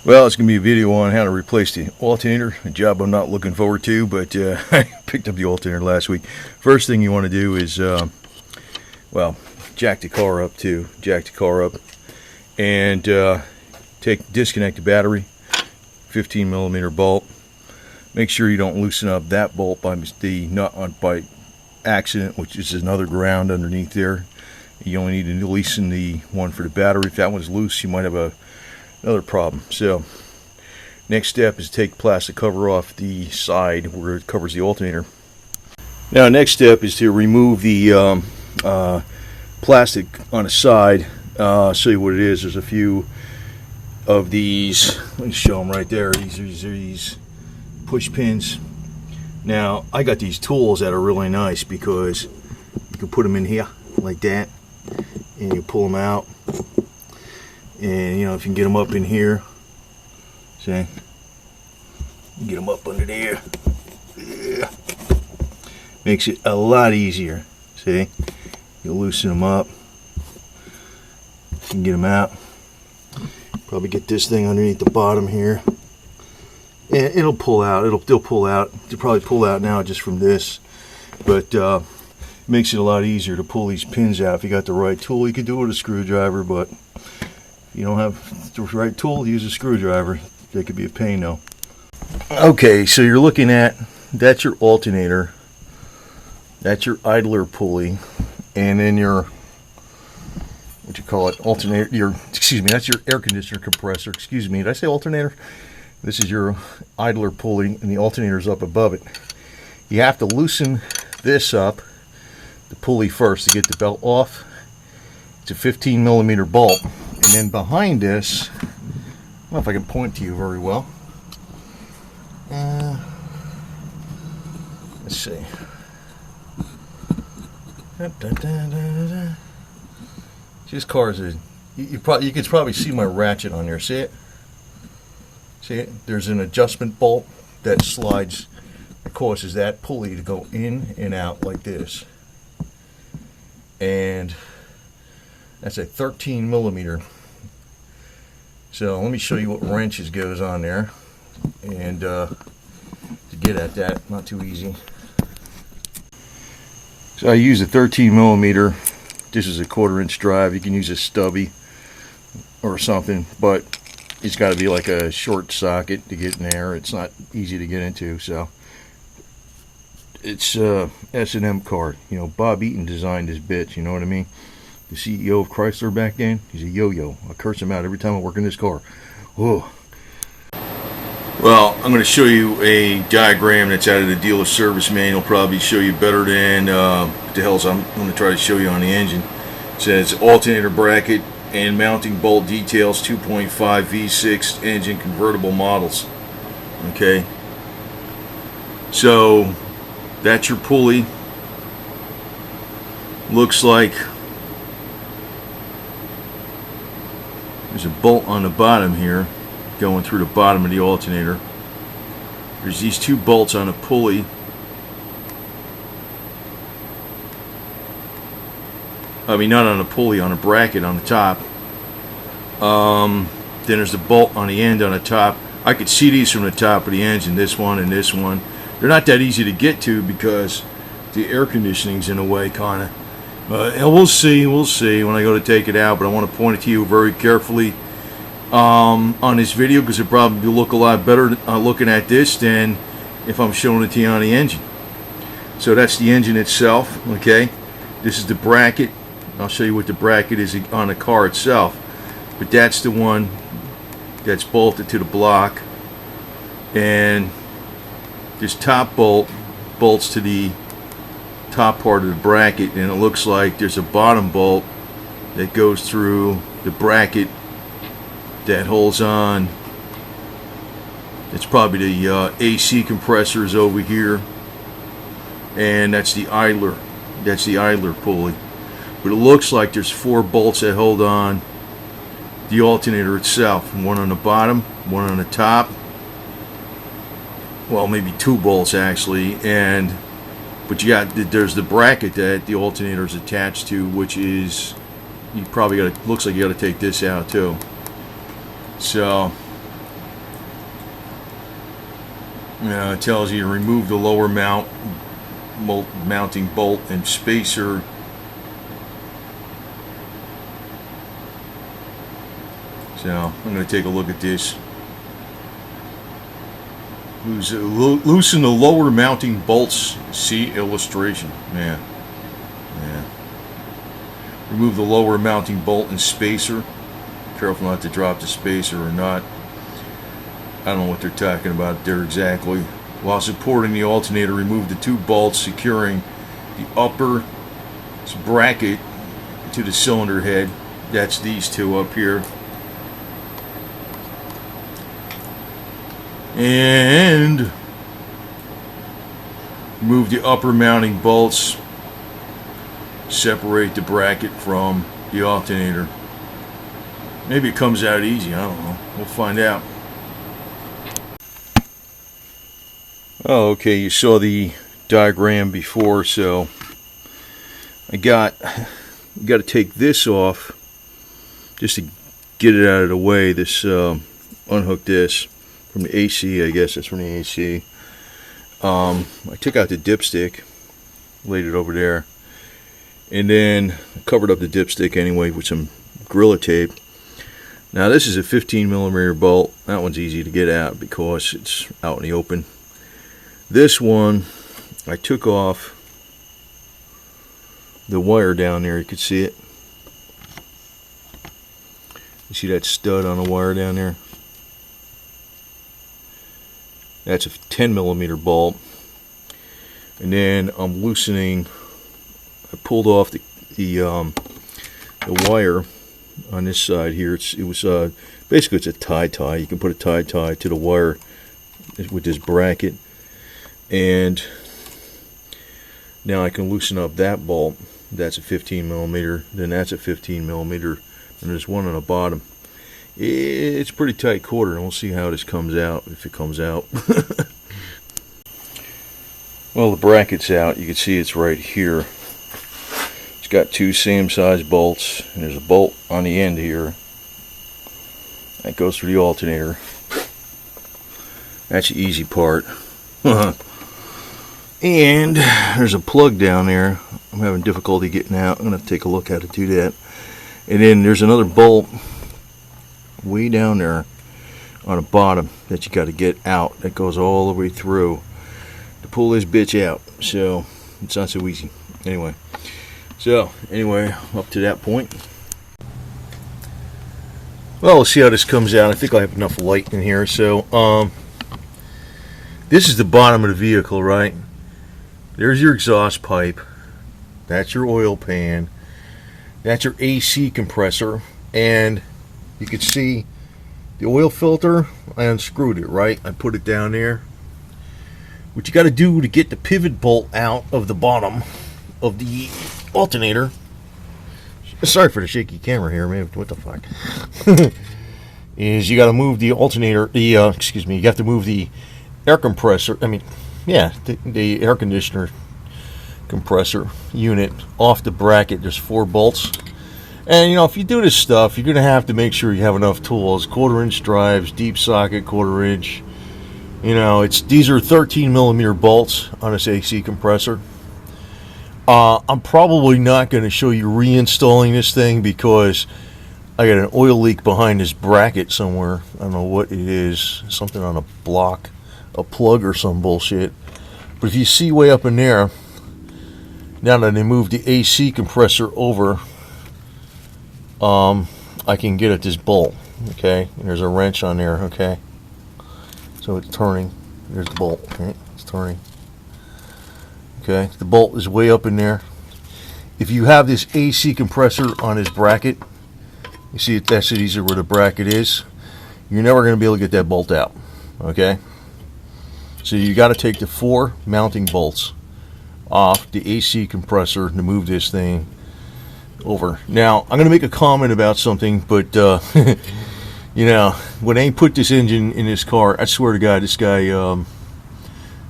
Well, it's going to be a video on how to replace the alternator, a job I'm not looking forward to, but I picked up the alternator last week. First thing you want to do is, well, jack the car up and disconnect the battery, 15 millimeter bolt. Make sure you don't loosen up that bolt by the nut on by accident, which is another ground underneath there. You only need to loosen the one for the battery. If that one's loose, you might have another problem. So next step is take the plastic cover off the side where it covers the alternator. Now next step is to remove the plastic on the side. I'll show you what it is. There's a few of these. Let me show them right there. These are these push pins. Now I got these tools that are really nice because you can put them in here like that and you pull them out. And you know, if you can get them up in here, see, get them up under there, yeah. Makes it a lot easier. See, you loosen them up, you can get them out. Probably get this thing underneath the bottom here, and it'll pull out. It'll pull out. You'll probably pull out now just from this, but it makes it a lot easier to pull these pins out if you got the right tool. You can do it with a screwdriver, but you don't have the right tool, use a screwdriver. They could be a pain though. Okay, so you're looking at, that's your alternator, that's your idler pulley, and then your, what you call it, alternator, that's your air conditioner compressor. Excuse me, did I say alternator? This is your idler pulley, and the alternator's up above it. You have to loosen this up, the pulley first, to get the belt off. It's a 15 millimeter bolt. And then behind this, I don't know if I can point to you very well. Let's see. This car is you can probably see my ratchet on there. See it? See it? There's an adjustment bolt that slides, that causes that pulley to go in and out like this. And that's a 13 millimeter. So let me show you what wrenches goes on there, and to get at that, not too easy. So I use a 13 millimeter. This is a 1/4 inch drive. You can use a stubby or something, but it's got to be like a short socket to get in there. It's not easy to get into. So it's S&M card. You know, Bob Eaton designed this bitch. You know what I mean? The CEO of Chrysler back then, he's a yo-yo. I curse him out every time I work in this car. Whoa. Well, I'm going to show you a diagram that's out of the dealer service manual. Probably show you better than what the hell's I'm going to try to show you on the engine. It says alternator bracket and mounting bolt details, 2.5 V6 engine convertible models. Okay. So that's your pulley. Looks like there's a bolt on the bottom here going through the bottom of the alternator. There's these two bolts on a pulley. I mean, not on a pulley, on a bracket on the top. Then there's the bolt on the end on the top. I could see these from the top of the engine, this one and this one. They're not that easy to get to because the air conditioning's in the way, kind of. And we'll see when I go to take it out, but I want to point it to you very carefully on this video, because it probably look a lot better looking at this than if I'm showing it to you on the engine. So that's the engine itself. Okay, this is the bracket. I'll show you what the bracket is on the car itself, but that's the one that's bolted to the block, and this top bolt bolts to the top part of the bracket, and it looks like there's a bottom bolt that goes through the bracket that holds on. It's probably the AC compressors over here, and that's the idler pulley. But it looks like there's 4 bolts that hold on the alternator itself, one on the bottom, one on the top, well, maybe 2 bolts actually, and but there's the bracket that the alternator is attached to, which is, you probably looks like you got to take this out too. So It tells you to remove the lower mounting bolt and spacer. So I'm going to take a look at this. Loosen the lower mounting bolts. See illustration. Yeah. Remove the lower mounting bolt and spacer. Careful not to drop the spacer or not. I don't know what they're talking about there exactly. While supporting the alternator, remove the two bolts securing the upper bracket to the cylinder head. That's these two up here. And remove the upper mounting bolts. Separate the bracket from the alternator. Maybe it comes out easy. I don't know. We'll find out. Oh, okay. You saw the diagram before, so you got to take this off just to get it out of the way. This unhook this from the AC. I guess that's from the AC. I took out the dipstick, laid it over there, and then covered up the dipstick anyway with some Gorilla Tape. Now this is a 15mm bolt. That one's easy to get out because it's out in the open. This one, I took off the wire down there. You can see it. You see that stud on the wire down there? That's a 10mm bolt. And then I'm loosening. I pulled off the wire on this side here. It was basically it's a tie. You can put a tie to the wire with this bracket, and now I can loosen up that bolt. That's a 15mm. Then that's a 15mm, and there's one on the bottom. It's pretty tight quarter, and we'll see how this comes out, if it comes out. Well, the bracket's out. You can see it's right here. It's got two same size bolts, and there's a bolt on the end here that goes through the alternator. That's the easy part. And there's a plug down there. I'm having difficulty getting out. I'm going to take a look at it, do that. And then there's another bolt way down there on the bottom that you got to get out. That goes all the way through to pull this bitch out. So it's not so easy. Anyway, up to that point. Well, we'll see how this comes out. I think I have enough light in here. So this is the bottom of the vehicle, right? There's your exhaust pipe. That's your oil pan. That's your AC compressor. And you can see the oil filter. I unscrewed it, right? I put it down there. What you got to do to get the pivot bolt out of the bottom of the alternator. Sorry for the shaky camera here, man. What the fuck? Is you got to move the alternator. You have to move the air compressor. The air conditioner compressor unit off the bracket. There's 4 bolts. And if you do this stuff, you're going to have to make sure you have enough tools. 1/4-inch drives, deep socket, 1/4-inch. These are 13mm bolts on this AC compressor. I'm probably not going to show you reinstalling this thing because I got an oil leak behind this bracket somewhere. I don't know what it is. Something on a block, a plug or some bullshit. But if you see way up in there, now that I moved the AC compressor over, I can get at this bolt, okay? And there's a wrench on there, okay? So it's turning. There's the bolt, right? It's turning. Okay, the bolt is way up in there. If you have this AC compressor on this bracket, you see that's it easier where the bracket is. You're never going to be able to get that bolt out, okay? So you got to take the 4 mounting bolts off the AC compressor to move this thing over. Now, I'm going to make a comment about something, but when they put this engine in this car, I swear to God, this guy,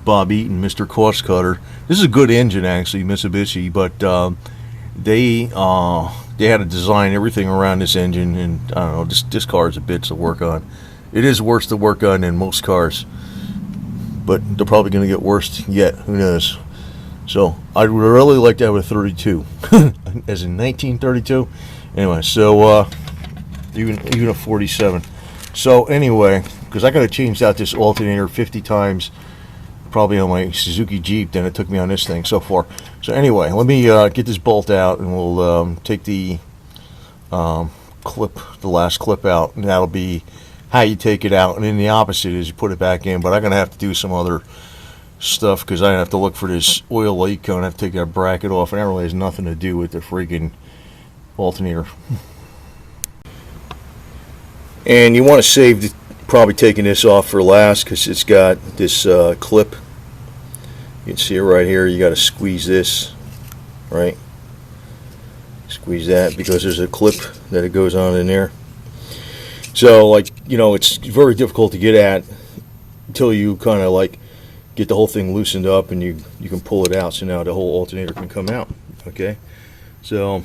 Bob Eaton, Mr. Cost Cutter, this is a good engine actually, Mitsubishi, but they had to design everything around this engine, and I don't know, this car is a bitch to work on. It is worse to work on than most cars, but they're probably going to get worse yet. Who knows? So I would really like to have a 32, as in 1932. Anyway, so even a 47. So anyway, because I got to change out this alternator 50 times, probably on my Suzuki Jeep, than it took me on this thing so far. So anyway, let me get this bolt out, and we'll take the last clip out, and that'll be how you take it out. And then the opposite is you put it back in. But I'm gonna have to do some other stuff because I have to look for this oil leak cone. I have to take that bracket off, and that really has nothing to do with the freaking alternator. And you want to save probably taking this off for last, because it's got this clip. You can see it right here. You got to squeeze this, right? Squeeze that, because there's a clip that it goes on in there. So, like, you know, it's very difficult to get at until you kind of like get the whole thing loosened up, and you can pull it out. So now the whole alternator can come out. Okay, so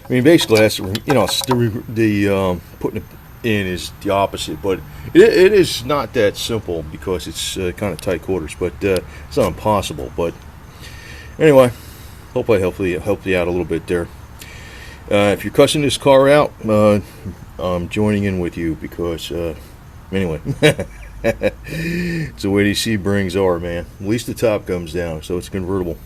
I mean, basically that's, you know, the putting it in is the opposite, but it is not that simple because it's kind of tight quarters, but it's not impossible. But anyway, hope I helped you out a little bit there. If you're cussing this car out, I'm joining in with you, because anyway, it's the way these Sebrings are, man. At least the top comes down, so it's convertible.